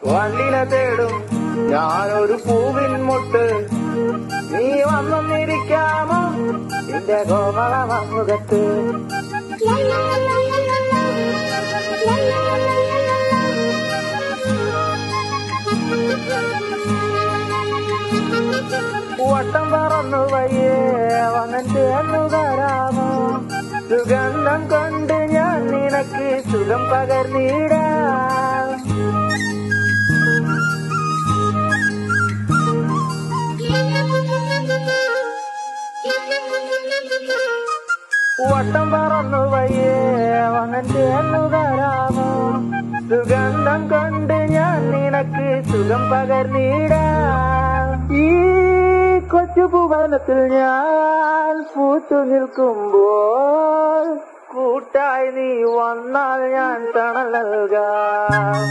വണ്ടിനെ തേടും ഞാനൊരു പൂവിൻ മുട്ട്, നീ വന്നൊന്നിരിക്കാമോ നിന്റെ കോമളമുഖത്ത്. വട്ടം പറന്നു വയ്യേ വന്നൻ ചേർന്നു തരാമോ, സുഗന്ധം കൊണ്ട് ഞാൻ നിനക്ക് സുഖം പകർന്നിടാം. വട്ടം പറന്നു വയ്യേ വന്നൻ ചേർന്നു തരാമോ, സുഗന്ധം കൊണ്ട് ഞാൻ നിനക്ക് സുഖം പകർന്നിടാം. ഈ കൊച്ചു ഭുവനത്തിൽ ഞാൻ പൂത്തു നിൽക്കുമ്പോൾ കൂട്ടായി നീ വന്നാൽ ഞാൻ തണൽ നൽകാം.